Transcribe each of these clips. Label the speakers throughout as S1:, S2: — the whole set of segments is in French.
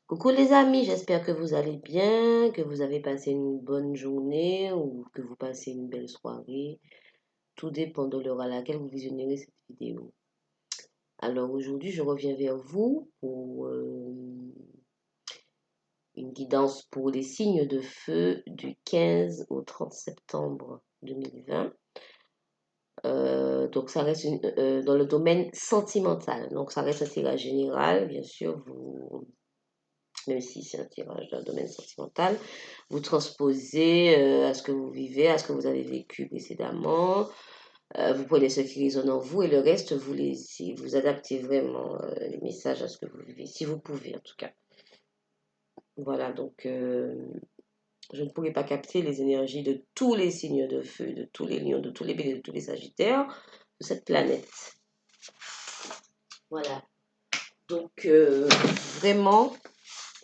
S1: Coucou les amis, j'espère que vous allez bien, que vous avez passé une bonne journée ou que vous passez une belle soirée. Tout dépend de l'heure à laquelle vous visionnerez cette vidéo. Alors aujourd'hui, je reviens vers vous pour une guidance pour les signes de feu du 15 au 30 septembre 2020. Donc ça reste dans le domaine sentimental. Donc ça reste un tirage général, bien sûr, même si c'est un tirage dans le domaine sentimental, vous transposez à ce que vous vivez, à ce que vous avez vécu précédemment. Vous prenez ce qui résonne en vous et le reste, vous adaptez vraiment les messages à ce que vous vivez, si vous pouvez en tout cas. Voilà, donc je ne pourrais pas capter les énergies de tous les signes de feu, de tous les lions, de tous les béliers, de tous les sagittaires de cette planète. Voilà. Donc vraiment,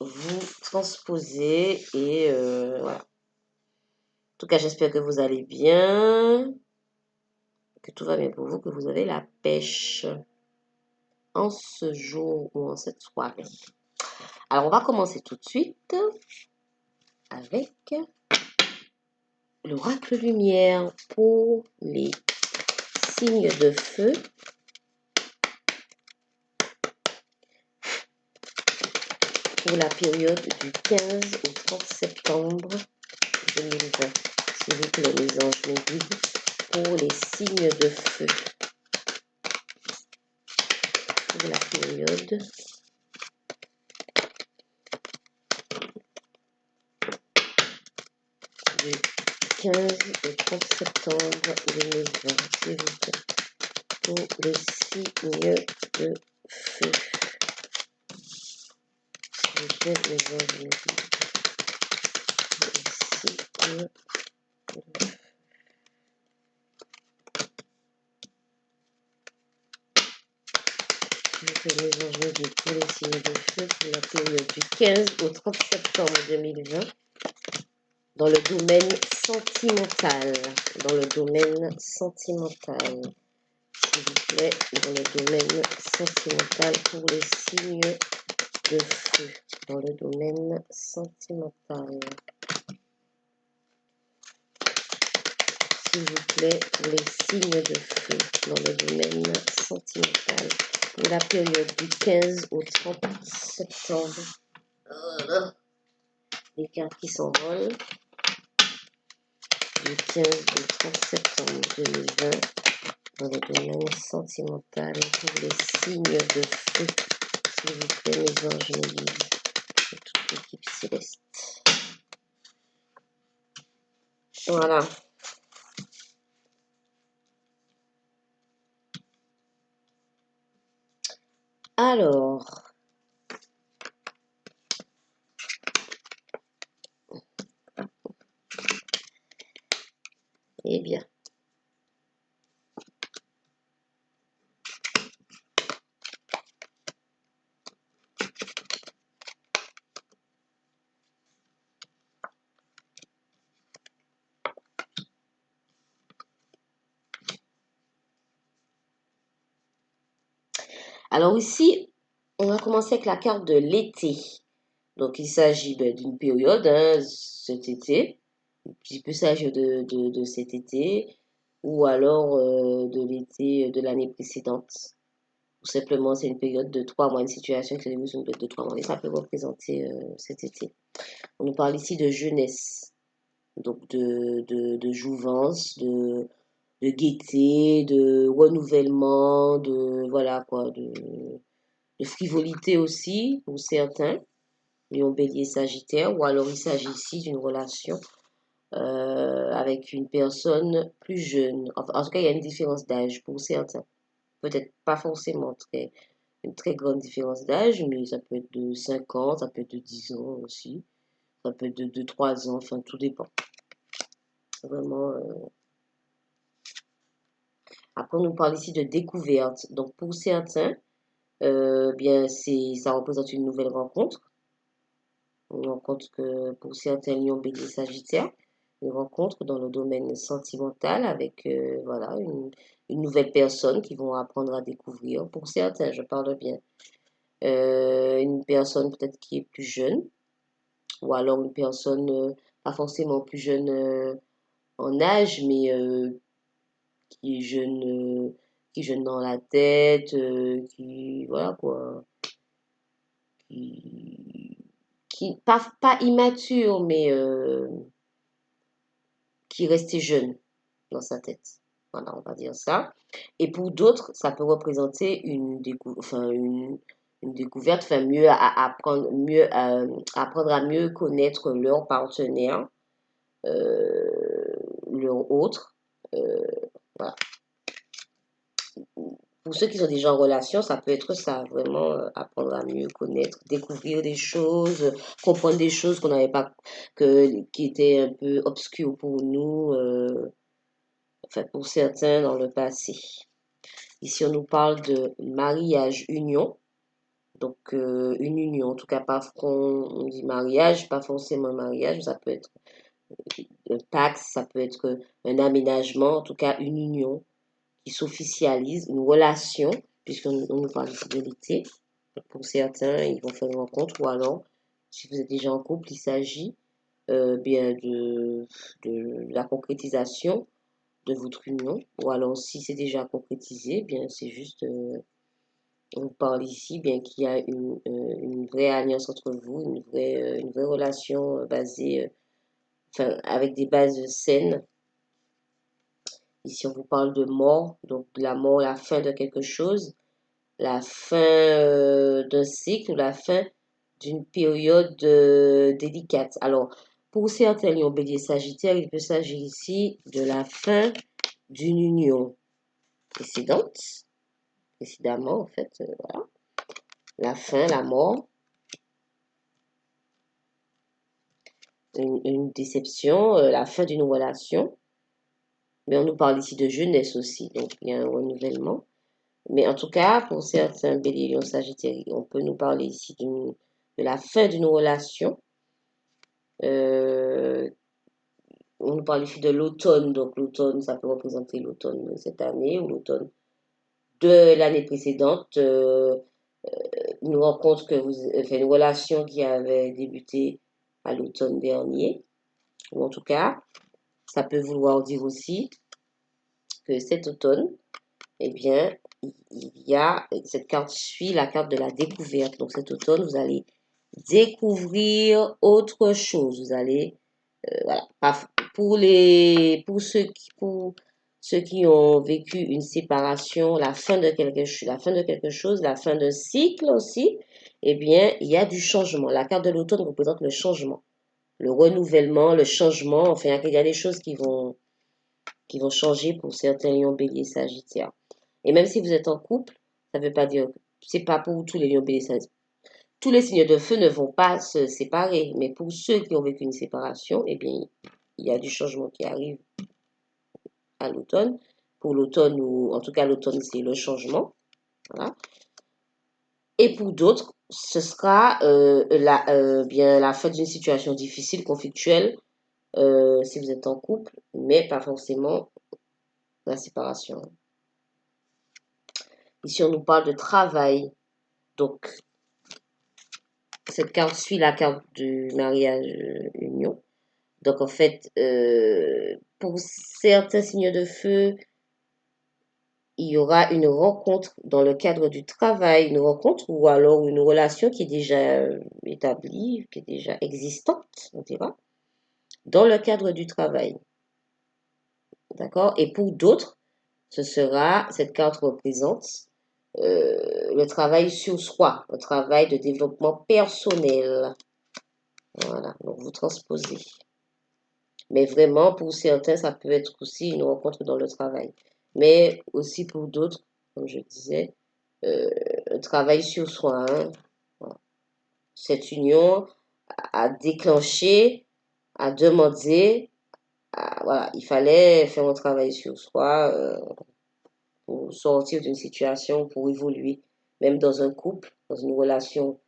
S1: vous transposez et voilà. En tout cas, j'espère que vous allez bien, que tout va bien pour vous, que vous avez la pêche en ce jour ou en cette soirée. Alors, on va commencer tout de suite avec l'oracle lumière pour les signes de feu. Pour la période du 15 au 30 septembre 2020. S'il vous plaît, les anges me guident pour les signes de feu. Pour la période du 15 au 30 septembre 2020, s'il vous plaît, pour les signes de feu. S'il vous plaît, les anges me guident. Les signes de feu. S'il vous plaît, les anges me guident pour les signes de feu pour la période du 15 au 30 septembre 2020. Dans le domaine sentimental. Dans le domaine sentimental. S'il vous plaît, dans le domaine sentimental pour les signes de feu. Dans le domaine sentimental. S'il vous plaît, pour les signes de feu. Dans le domaine sentimental. Pour la période du 15 au 30 septembre. Les cartes qui s'envolent. Du 15 au 30 septembre 2020. Dans le domaine sentimental pour les signes de feu. S'il vous plaît, mes anges me guident. Et toute l'équipe céleste. Voilà. Alors. Eh bien. Alors ici, on va commencer avec la carte de l'été. Donc il s'agit d'une période, cet été. Il peut s'agir de cet été ou alors de l'été de l'année précédente. Ou simplement, c'est une période de 3 mois, une situation qui est une période de 3 mois. Et ça peut représenter cet été. On nous parle ici de jeunesse, donc de jouvence, de gaieté, de renouvellement, de voilà quoi, de frivolité aussi pour certains, Lion, Bélier, Sagittaire, ou alors il s'agit ici d'une relation avec une personne plus jeune. En tout cas, il y a une différence d'âge pour certains. Peut-être pas forcément une très grande différence d'âge, mais ça peut être de 5 ans, ça peut être de 10 ans aussi, ça peut être de 3 ans, enfin tout dépend. Vraiment. Après, on nous parle ici de découverte. Donc pour certains, bien ça représente une nouvelle rencontre. On rencontre que pour certains lions, bélier, sagittaire, une rencontre dans le domaine sentimental avec voilà une nouvelle personne qu'ils vont apprendre à découvrir. Pour certains, je parle bien. une personne peut-être qui est plus jeune, ou alors une personne pas forcément plus jeune en âge, mais qui est jeune dans la tête, qui, voilà quoi, qui, pas immature, mais qui restait jeune dans sa tête. Voilà, on va dire ça. Et pour d'autres, ça peut représenter une découverte, enfin mieux à apprendre, apprendre à mieux connaître leur partenaire, leur autre. Euh, voilà. Pour ceux qui sont déjà en relation, ça peut être ça, vraiment apprendre à mieux connaître, découvrir des choses, comprendre des choses qu'on n'avait pas, qui étaient un peu obscures pour nous, enfin pour certains dans le passé. Ici, on nous parle de mariage, union. Donc, une union, en tout cas, pas on dit mariage, pas forcément un mariage, ça peut être un pacte, ça peut être un aménagement, en tout cas, une union qui s'officialise, une relation, puisqu'on nous parle de fidélité. Pour certains, ils vont faire une rencontre, ou alors, si vous êtes déjà en couple, il s'agit bien de la concrétisation de votre union, ou alors si c'est déjà concrétisé, bien c'est juste on parle ici bien qu'il y a une vraie alliance entre vous, une vraie relation basée, enfin, avec des bases saines. Ici, on vous parle de mort, donc la mort, la fin de quelque chose, la fin d'un cycle, la fin d'une période délicate. Alors, pour certains lions bélier sagittaire, il peut s'agir ici de la fin d'une union précédente, précédemment en fait, voilà. La fin, la mort, une déception, la fin d'une relation. Mais on nous parle ici de jeunesse aussi, donc il y a un renouvellement. Mais en tout cas, pour certains béliers, lions, sagittaires, on peut nous parler ici de la fin d'une relation. Euh, on nous parle ici de l'automne, donc l'automne, ça peut représenter l'automne de cette année ou l'automne de l'année précédente. Une rencontre enfin une relation qui avait débuté à l'automne dernier, ou en tout cas, ça peut vouloir dire aussi que cet automne, eh bien, il y a, cette carte suit la carte de la découverte. Donc cet automne, vous allez découvrir autre chose. Vous allez, voilà, pour ceux qui ont vécu une séparation, la fin de quelque chose, la fin d'un cycle aussi, eh bien, il y a du changement. La carte de l'automne représente le changement, le renouvellement, le changement. Enfin, il y a des choses qui vont changer pour certains lions, béliers, sagittaires. Et même si vous êtes en couple, ça ne veut pas dire que c'est pas pour tous les lions, béliers, sagittaires. Tous les signes de feu ne vont pas se séparer, mais pour ceux qui ont vécu une séparation, eh bien, il y a du changement qui arrive à l'automne. Pour l'automne, ou en tout cas l'automne, c'est le changement. Voilà. Et pour d'autres, ce sera bien la fin d'une situation difficile, conflictuelle, si vous êtes en couple, mais pas forcément la séparation. Ici, on nous parle de travail. Donc, cette carte suit la carte du mariage union. Donc, en fait, pour certains signes de feu, il y aura une rencontre dans le cadre du travail, une rencontre ou alors une relation qui est déjà établie, qui est déjà existante, on dira, dans le cadre du travail. D'accord? Et pour d'autres, cette carte représente le travail sur soi, le travail de développement personnel. Voilà, donc vous transposez. Mais vraiment, pour certains, ça peut être aussi une rencontre dans le travail. Mais aussi pour d'autres, comme je disais, un travail sur soi. Hein. Voilà. Cette union a déclenché, a demandé, voilà, il fallait faire un travail sur soi pour sortir d'une situation, pour évoluer, même dans un couple, dans une relation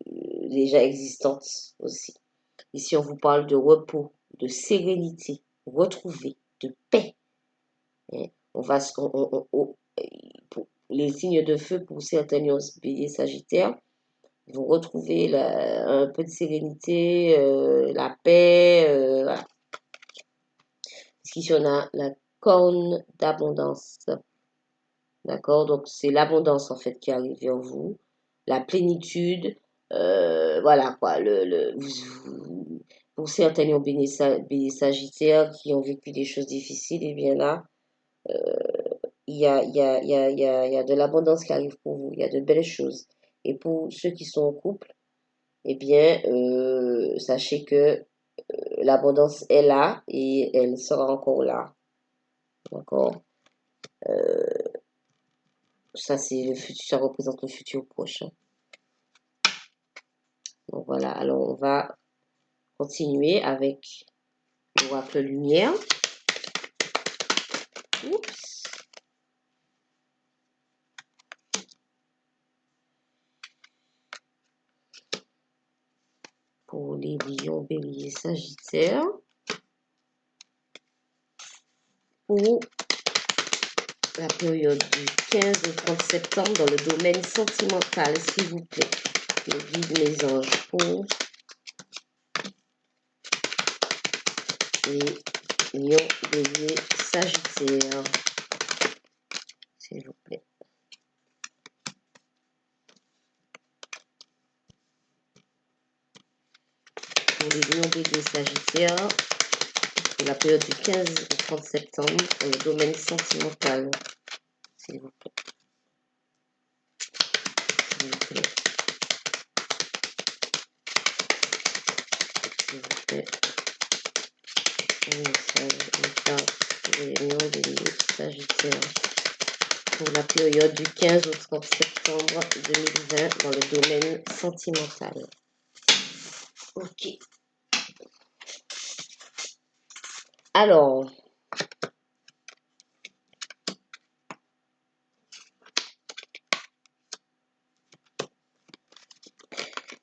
S1: déjà existante aussi. Ici, on vous parle de repos, de sérénité, retrouver, de paix. Hein. On va, les signes de feu pour certains lions, bélier, sagittaire, ils vont retrouver un peu de sérénité, la paix, voilà. Ici, on a la corne d'abondance. D'accord? Donc, c'est l'abondance, en fait, qui arrive vers vous. La plénitude. Voilà, quoi. Pour certains lions bélier sagittaires qui ont vécu des choses difficiles, et bien là, il y a de l'abondance qui arrive pour vous. Il y a de belles choses. Et pour ceux qui sont en couple, eh bien, sachez que l'abondance est là et elle sera encore là. D'accord? Ça, c'est le futur, ça représente le futur proche. Hein. Donc voilà, alors on va continuer avec l'oracle lumière. Oups. Pour les lions, bélier, sagittaire. Pour la période du 15 au 30 septembre dans le domaine sentimental, s'il vous plaît. Je guide mes anges pour les lions, bélier, sagittaire. S'il vous plaît. Pour les lions, bélier, sagittaire. Pour la période du 15 au 30 septembre dans le domaine sentimental. S'il vous plaît. S'il vous plaît. S'il vous plaît. Un message, pour les lions, bélier, sagittaire. Pour la période du 15 au 30 septembre 2020 dans le domaine sentimental. Ok. Alors,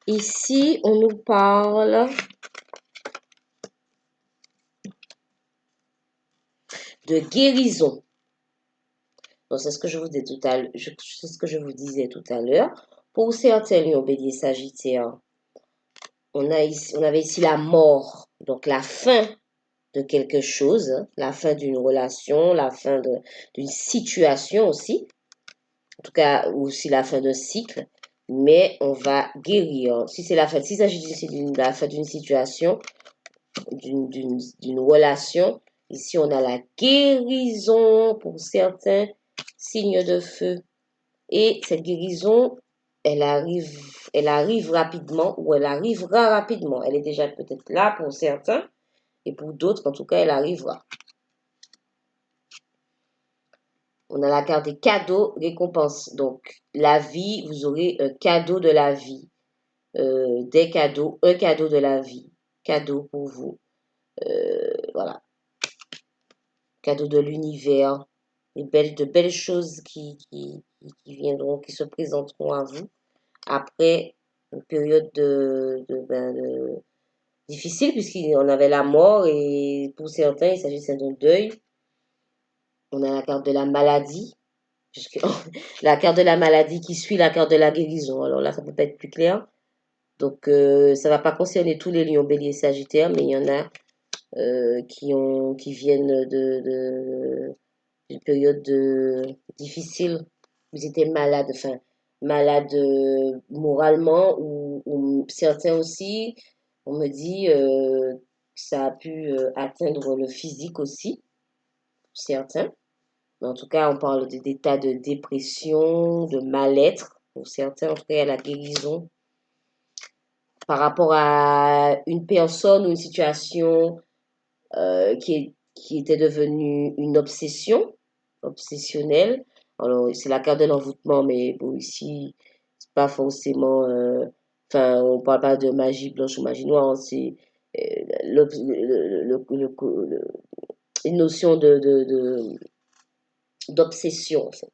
S1: ici, on nous parle de guérison. Donc, c'est ce que je vous disais tout à l'heure. C'est ce que je vous disais tout à l'heure. Pour certains lions, bélier, sagittaire, on avait ici la mort, donc la fin de quelque chose, hein, la fin d'une relation, la fin d'une situation aussi. En tout cas, aussi la fin d'un cycle. Mais on va guérir. Si c'est la fin, s'il s'agit de la fin d'une situation, d'une relation, ici on a la guérison pour certains signes de feu. Et cette guérison, elle arrive rapidement ou elle arrivera rapidement. Elle est déjà peut-être là pour certains et pour d'autres, en tout cas, elle arrivera. On a la carte des cadeaux, récompenses. Donc, la vie, vous aurez un cadeau de la vie. Des cadeaux, un cadeau de la vie. Cadeau pour vous. Voilà. Cadeau de l'univers. De belles choses qui viendront, qui se présenteront à vous. Après une période difficile, puisqu'on avait la mort et pour certains, il s'agissait d'un deuil. On a la carte de la maladie. La carte de la maladie qui suit la carte de la guérison. Alors là, ça peut pas être plus clair. Donc, ça va pas concerner tous les lions, béliers, sagittaires, mais il y en a qui viennent d'une période difficile. Vous étiez malade, enfin, malade moralement, ou certains aussi, on me dit que ça a pu atteindre le physique aussi, certains. Mais en tout cas, on parle d'état de dépression, de mal-être, pour certains, en tout cas, il y a la guérison par rapport à une personne ou une situation qui était devenue une obsession, obsessionnelle. Alors, c'est la carte de l'envoûtement, mais bon, ici, c'est pas forcément. Enfin, on parle pas de magie blanche ou magie noire, c'est une notion d'obsession, en fait.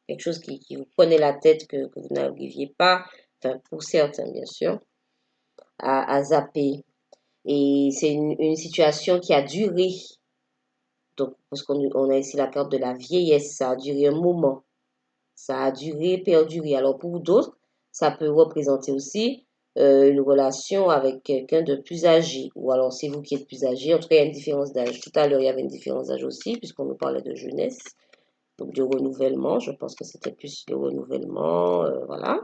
S1: Quelque chose qui vous prenait la tête que vous n'arriviez pas, enfin, pour certains, bien sûr, à zapper. Et c'est une situation qui a duré. Donc, parce qu'on a ici la carte de la vieillesse, ça a duré un moment. ça a duré, perduré. Alors pour d'autres, ça peut représenter aussi une relation avec quelqu'un de plus âgé. Ou alors c'est vous qui êtes plus âgé. En tout cas, il y a une différence d'âge. Tout à l'heure, il y avait une différence d'âge aussi, puisqu'on nous parlait de jeunesse, donc de renouvellement. Je pense que c'était plus le renouvellement, voilà.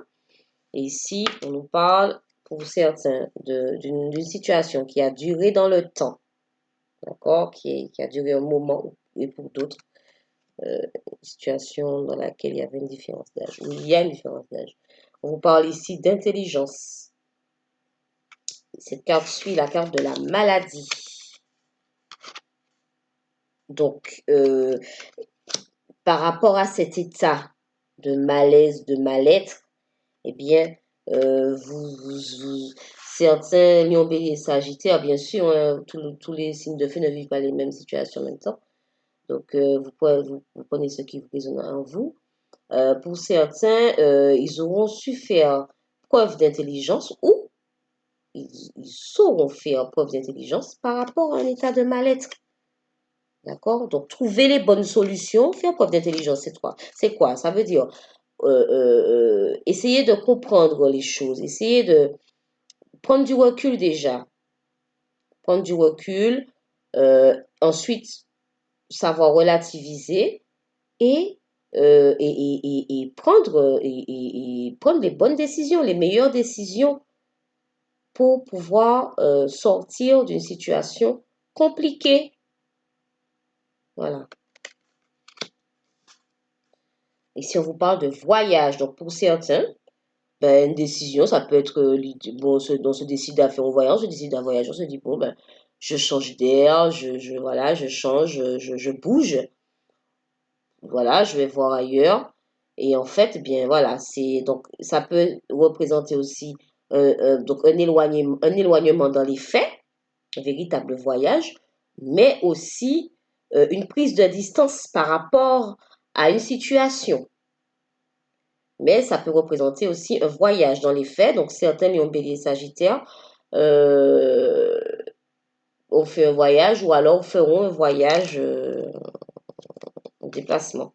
S1: Et ici, on nous parle, pour certains, d'une situation qui a duré dans le temps, d'accord, qui a duré un moment, et pour d'autres, une situation dans laquelle il y avait une différence d'âge, où il y a une différence d'âge. On vous parle ici d'intelligence. Cette carte suit la carte de la maladie. Donc, par rapport à cet état de malaise, de mal-être, eh bien, certains lions, béliers, sagittaires, bien sûr, hein, tous les signes de feu ne vivent pas les mêmes situations en même temps. Donc, vous prenez ce qui vous résonne en vous. Pour certains, ils auront su faire preuve d'intelligence ou ils sauront faire preuve d'intelligence par rapport à un état de mal-être. D'accord? Donc, trouver les bonnes solutions, faire preuve d'intelligence, c'est quoi? C'est quoi? Ça veut dire essayer de comprendre les choses, essayer de prendre du recul déjà, prendre du recul, ensuite savoir relativiser et, prendre les bonnes décisions, les meilleures décisions pour pouvoir sortir d'une situation compliquée. Voilà. Et si on vous parle de voyage, donc pour certains, ben, une décision, ça peut être, bon, on se décide à faire un voyage, on se décide d'un voyage, on se dit, bon, ben, je change d'air, voilà, je change, je bouge, voilà, je vais voir ailleurs. Et en fait, eh bien, voilà, donc, ça peut représenter aussi, donc, un éloignement dans les faits, un véritable voyage, mais aussi, une prise de distance par rapport à une situation. Mais ça peut représenter aussi un voyage dans les faits. Donc, certains lions, bélier, sagittaire euh, ont fait un voyage ou alors feront un voyage en déplacement.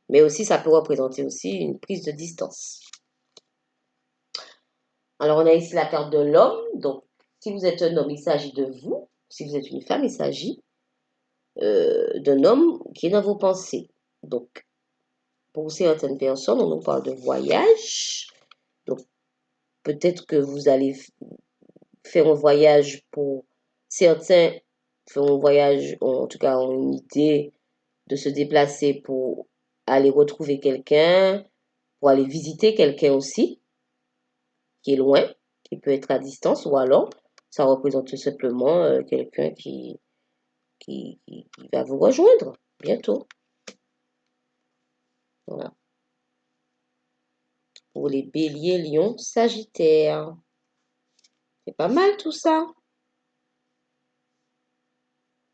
S1: Mais aussi, ça peut représenter aussi une prise de distance. Alors, on a ici la carte de l'homme. Donc, si vous êtes un homme, il s'agit de vous. Si vous êtes une femme, il s'agit d'un homme qui est dans vos pensées. Donc, pour certaines personnes, on nous parle de voyage. Donc, peut-être que vous allez faire un voyage pour certains, faire un voyage, en tout cas, ont une idée de se déplacer pour aller retrouver quelqu'un, pour aller visiter quelqu'un aussi, qui est loin, qui peut être à distance, ou alors ça représente tout simplement quelqu'un qui va vous rejoindre bientôt. Voilà. Pour les béliers, lions, sagittaires. C'est pas mal tout ça.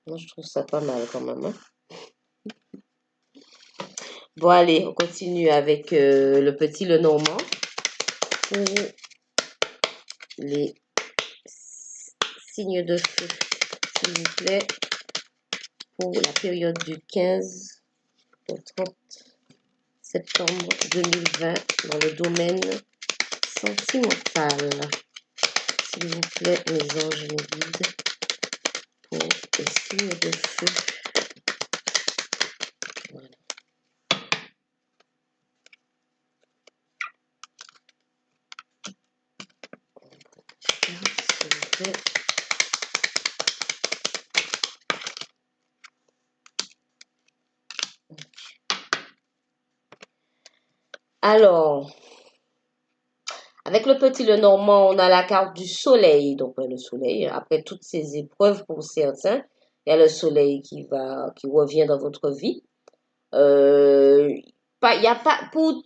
S1: Moi, je trouve ça pas mal quand même, hein. Bon, allez, on continue avec le petit Lenormand pour les signes de feu, s'il vous plaît, pour la période du 15 au 30 septembre 2020 dans le domaine sentimental. S'il vous plaît, mes anges, mes guides, pour les signes de feu. Voilà. S'il vous plaît. Alors, avec le petit Lenormand, on a la carte du soleil. Donc, le soleil, après toutes ces épreuves pour certains, il y a le soleil qui revient dans votre vie. Il y a pas, pour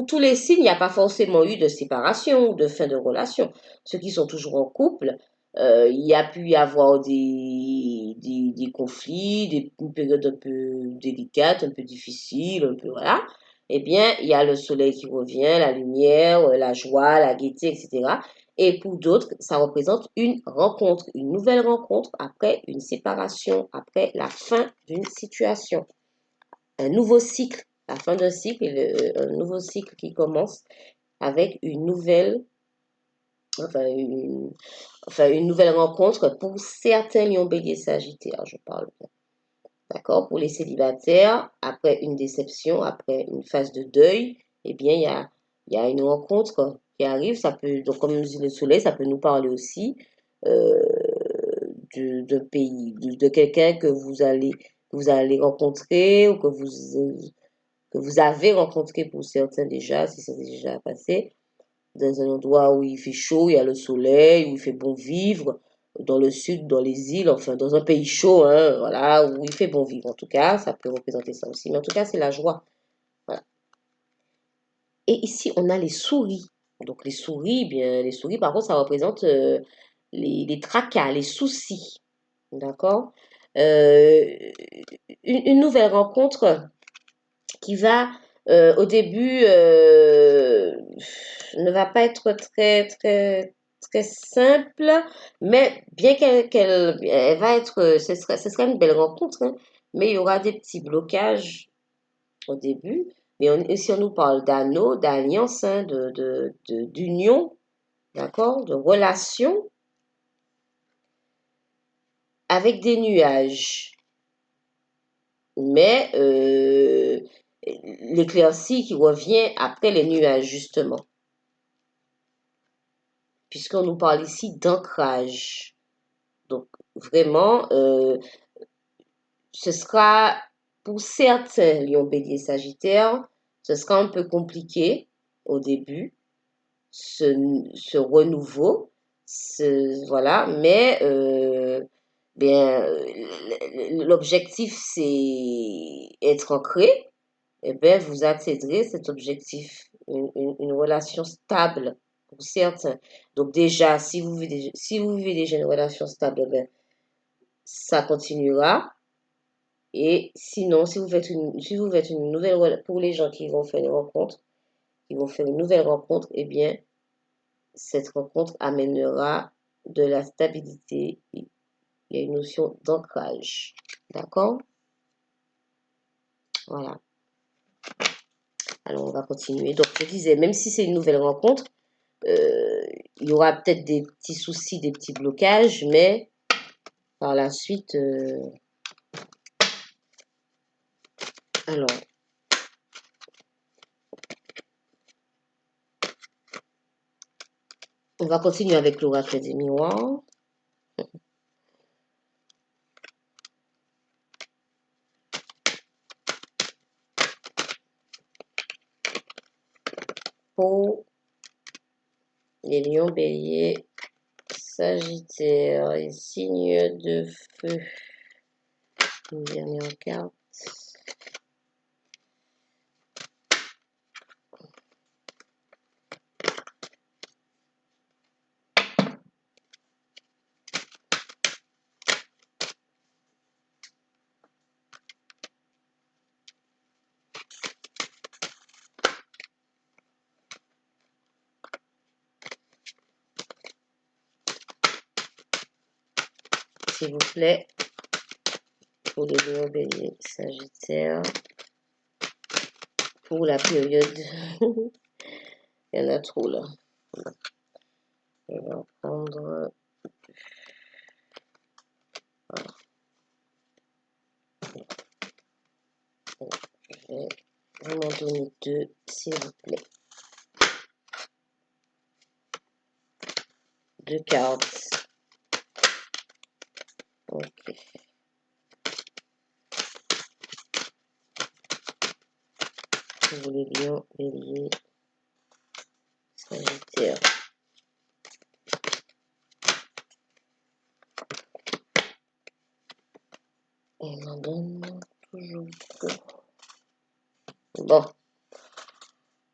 S1: tous les signes, il n'y a pas forcément eu de séparation ou de fin de relation. Ceux qui sont toujours en couple, il y a pu y avoir des conflits, une période un peu délicate, un peu difficile, un peu voilà. Eh bien, il y a le soleil qui revient, la lumière, la joie, la gaieté, etc. Et pour d'autres, ça représente une rencontre, une nouvelle rencontre après une séparation, après la fin d'une situation, un nouveau cycle La fin d'un cycle, un nouveau cycle qui commence avec une nouvelle, enfin une nouvelle rencontre pour certains lions béliers sagittaires, je parle. D'accord? Pour les célibataires, après une déception, après une phase de deuil, eh bien, il y a une rencontre qui arrive. Ça peut, donc, comme nous dit le soleil, ça peut nous parler aussi euh, d'un pays, de quelqu'un que vous allez rencontrer ou que vous avez rencontré pour certains déjà, si c'est déjà passé, dans un endroit où il fait chaud, il y a le soleil, où il fait bon vivre, dans le sud, dans les îles, enfin dans un pays chaud, hein, voilà, où il fait bon vivre. En tout cas, ça peut représenter ça aussi. Mais en tout cas, c'est la joie. Voilà. Et ici, on a les souris. Donc les souris, bien, les souris, par contre, ça représente les tracas, les soucis. D'accord? Euh, une nouvelle rencontre qui va au début ne va pas être très simple, mais bien elle va être, ce sera une belle rencontre, hein, mais il y aura des petits blocages au début. Mais si on nous parle d'anneau, d'alliance, hein, d'union, d'accord, de relation avec des nuages. Mais l'éclaircie qui revient après les nuages, justement. Puisqu'on nous parle ici d'ancrage. Donc, vraiment, ce sera, pour certains lions bélier sagittaire, ce sera un peu compliqué au début, ce renouveau, voilà, mais bien, l'objectif, c'est être ancré, et bien, vous atteindrez cet objectif, une relation stable pour certains. Donc déjà, si vous vivez déjà une relation stable, eh bien, ça continuera. Et sinon, si vous faites une nouvelle, pour les gens qui vont faire une rencontre, qui vont faire une nouvelle rencontre, eh bien, cette rencontre amènera de la stabilité. Il y a une notion d'ancrage. D'accord? Voilà. Alors, on va continuer. Donc, je disais, même si c'est une nouvelle rencontre, il y aura peut-être des petits soucis, des petits blocages, mais par la suite, alors, on va continuer avec l'oracle des miroirs. Pour les lions, béliers, sagittaires et signes de feu. Une dernière carte. S'il vous plaît, pour les lions, béliers, sagittaires, pour la période. Il y en a trop là. Je vais en prendre. Voilà. Je vais vraiment donner deux, s'il vous plaît. Deux cartes. Ok. Pour les lions, béliers, sagittaire. Et on en donne toujours deux. Bon.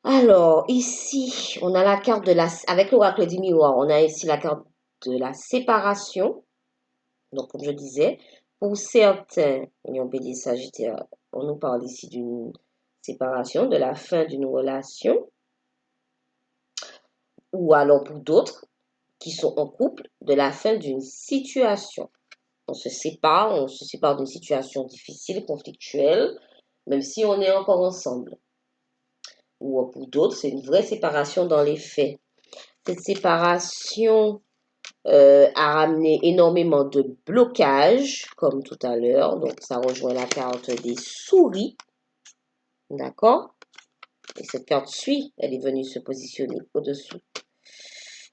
S1: Alors, ici, on a la carte de la... Avec l'oracle du miroir, on a ici la carte de la séparation. Donc, comme je disais, pour certains lions, béliers, sagittaire, on nous parle ici d'une séparation, de la fin d'une relation. Ou alors pour d'autres qui sont en couple, de la fin d'une situation. On se sépare d'une situation difficile, conflictuelle, même si on est encore ensemble. Ou pour d'autres, c'est une vraie séparation dans les faits. Cette séparation a ramené énormément de blocages, comme tout à l'heure. Donc, ça rejoint la carte des souris. D'accord? Et cette carte suit, elle est venue se positionner au-dessous.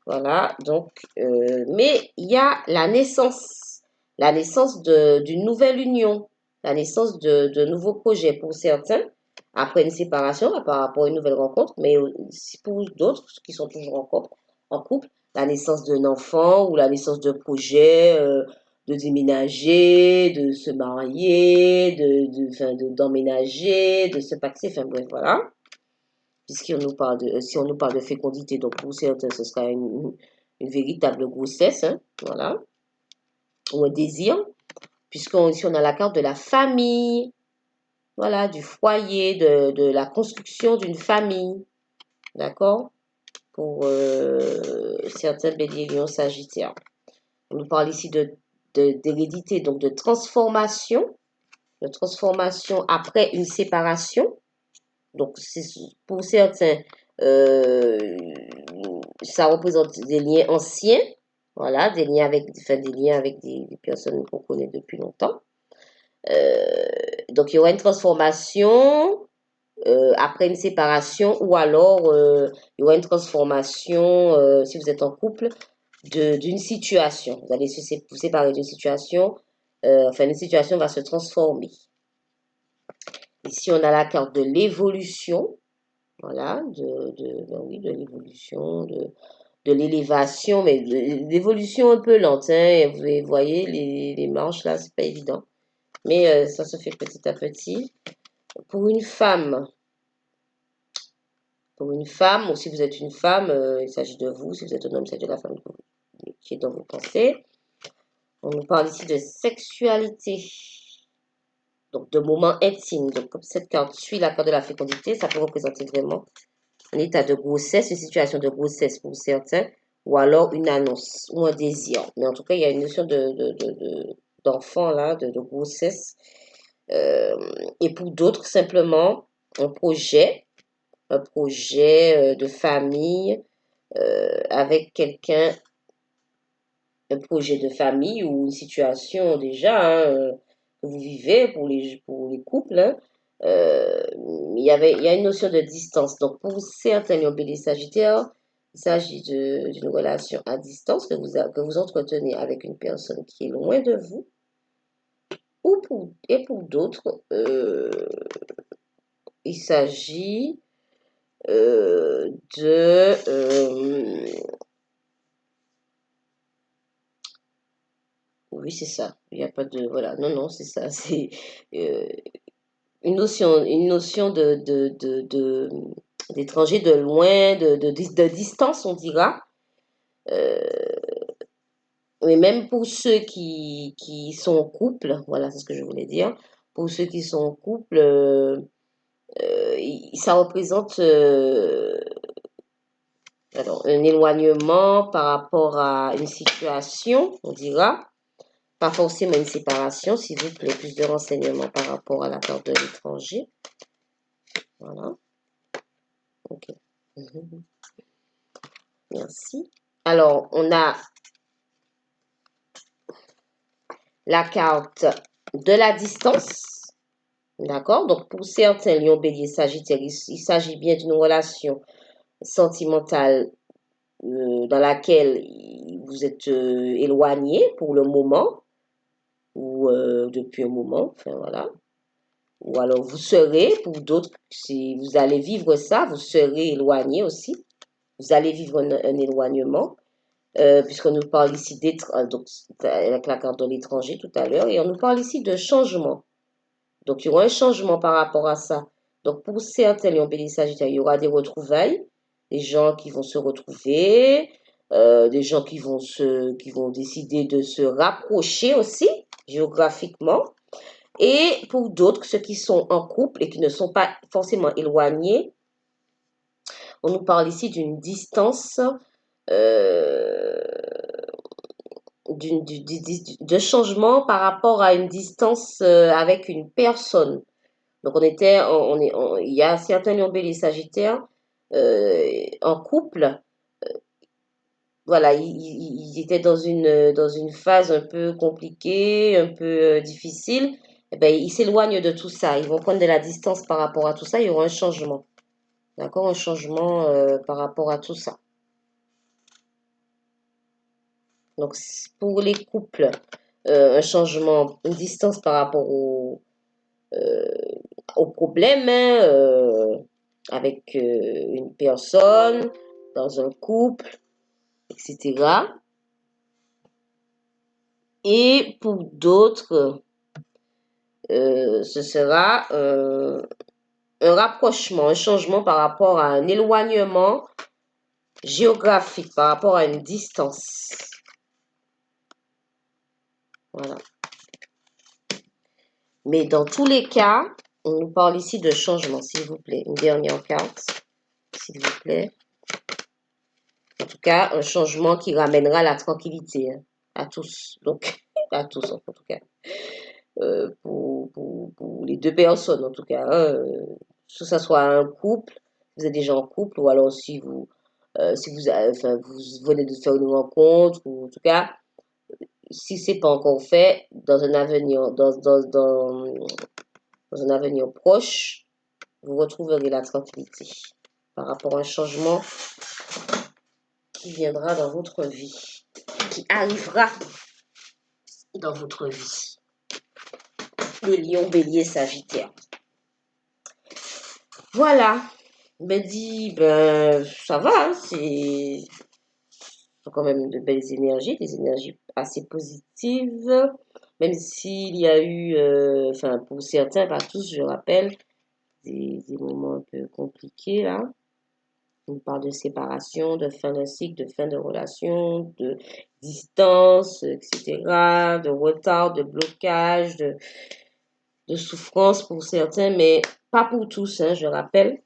S1: Voilà, donc, mais il y a la naissance d'une nouvelle union, la naissance de nouveaux projets pour certains, après une séparation, par rapport à une nouvelle rencontre, mais aussi pour d'autres qui sont toujours en couple, la naissance d'un enfant ou la naissance de projets, de déménager, de se marier, d'emménager, de se paxer, enfin bref, voilà. Puisqu'on nous parle si on nous parle de fécondité, donc pour certains, ce sera une véritable grossesse, hein, voilà, ou un désir, ici on a la carte de la famille, voilà, du foyer, de la construction d'une famille, d'accord, pour certains béliers, lions, sagittaires. On nous parle ici d'hérédité, donc de transformation après une séparation. Donc, pour certains, euh, ça représente des liens anciens, voilà, des liens avec des personnes qu'on connaît depuis longtemps. Euh, donc, il y aura une transformation après une séparation ou alors il y aura une transformation, si vous êtes en couple, d'une situation. Vous allez vous séparer d'une situation, une situation va se transformer. Ici, on a la carte de l'évolution. Voilà, oui, de l'évolution, de l'élévation, mais l'évolution un peu lente, hein, vous voyez, les marches là, c'est pas évident. Mais ça se fait petit à petit. Pour une femme, ou si vous êtes une femme, il s'agit de vous, si vous êtes un homme, il s'agit de la femme qui est dans vos pensées. On nous parle ici de sexualité, donc de moments intimes. Donc comme cette carte suit la carte de la fécondité, ça peut représenter vraiment un état de grossesse, une situation de grossesse pour certains, ou alors une annonce ou un désir. Mais en tout cas, il y a une notion d'enfant là, de grossesse. Et pour d'autres, simplement un projet, de famille avec quelqu'un, un projet de famille ou une situation déjà que vous vivez pour les couples. Hein. Euh, il y a une notion de distance. Donc, pour certains lions béliers sagittaires, il s'agit d'une relation à distance que vous entretenez avec une personne qui est loin de vous. Et pour d'autres, il s'agit de... oui, c'est ça. Il n'y a pas de... Voilà. Non, non, c'est ça. C'est euh, une notion d'étranger, de loin, de distance, on dira. Euh, mais même pour ceux qui sont en couple, voilà, c'est ce que je voulais dire. Pour ceux qui sont en couple, ça représente alors, un éloignement par rapport à une situation, on dira. Pas forcément une séparation, s'il vous plaît, plus de renseignements par rapport à la carte de l'étranger. Voilà. Ok. Merci. Alors, on a la carte de la distance. D'accord? Donc, pour certains lions, béliers, sagittaires, il s'agit bien d'une relation sentimentale dans laquelle vous êtes éloigné pour le moment ou depuis un moment. Enfin, voilà. Ou alors, vous serez, pour d'autres, si vous allez vivre ça, vous serez éloigné aussi. Vous allez vivre un éloignement. Puisqu'on nous parle ici donc avec la carte de l'étranger tout à l'heure, et on nous parle ici de changement. Donc, il y aura un changement par rapport à ça. Donc, pour certains lions béliers sagittaires, il y aura des retrouvailles, des gens qui vont se retrouver, des gens qui vont décider de se rapprocher aussi, géographiquement. Et pour d'autres, ceux qui sont en couple et qui ne sont pas forcément éloignés, on nous parle ici d'une distance euh, de changement par rapport à une distance avec une personne. Donc il y a certains lions bélier sagittaires en couple. Voilà, ils étaient dans une phase un peu compliquée, un peu difficile. Eh ben, ils s'éloignent de tout ça. Ils vont prendre de la distance par rapport à tout ça. Il y aura un changement. D'accord? Un changement par rapport à tout ça. Donc, pour les couples, un changement, une distance par rapport euh, au problème hein, avec une personne, dans un couple, etc. Et pour d'autres, ce sera un rapprochement, un changement par rapport à un éloignement géographique, par rapport à une distance. Voilà. Mais dans tous les cas, on nous parle ici de changement, s'il vous plaît. Une dernière carte, s'il vous plaît. En tout cas, un changement qui ramènera la tranquillité hein, à tous. Donc, à tous en tout cas. Pour les deux personnes en tout cas. Hein, que ce soit un couple, vous êtes déjà en couple, ou alors si vous, enfin, vous venez de faire une rencontre, ou en tout cas, si c'est pas encore fait, dans un avenir proche, vous retrouverez la tranquillité par rapport à un changement qui viendra dans votre vie, qui arrivera dans votre vie. Le lion bélier sagittaire. Voilà. Ben dit, ben ça va, hein, c'est quand même de belles énergies, des énergies assez positives, même s'il y a eu, enfin pour certains, pas tous, je rappelle, des moments un peu compliqués là. On parle de séparation, de fin d'un cycle, de fin de relation, de distance, etc., de retard, de blocage, de souffrance pour certains, mais pas pour tous, hein, je rappelle.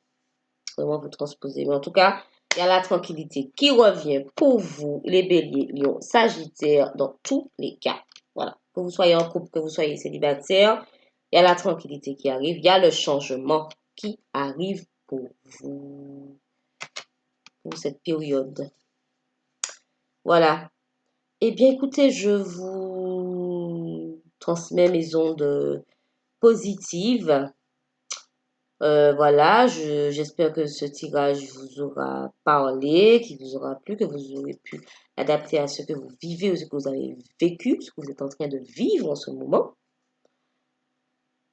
S1: Vraiment vous transposez. Mais en tout cas, il y a la tranquillité qui revient pour vous, les béliers, lions, sagittaires, dans tous les cas. Voilà. Que vous soyez en couple, que vous soyez célibataire, il y a la tranquillité qui arrive, il y a le changement qui arrive pour vous, pour cette période. Voilà. Eh bien, écoutez, je vous transmets mes ondes positives. Voilà, j'espère que ce tirage vous aura parlé, qu'il vous aura plu, que vous aurez pu adapter à ce que vous vivez ou ce que vous avez vécu, ce que vous êtes en train de vivre en ce moment.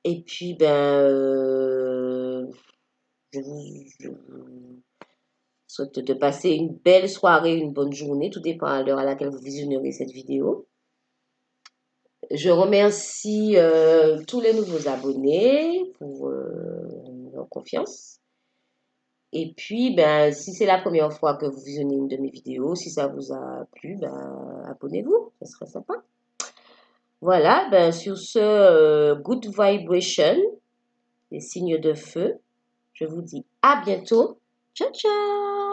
S1: Et puis, je vous souhaite de passer une belle soirée, une bonne journée, tout dépend à l'heure à laquelle vous visionnerez cette vidéo. Je remercie tous les nouveaux abonnés pour leur confiance. Et puis, si c'est la première fois que vous visionnez une de mes vidéos, si ça vous a plu, abonnez-vous, ce serait sympa. Voilà, sur ce, good vibration, les signes de feu, je vous dis à bientôt. Ciao, ciao!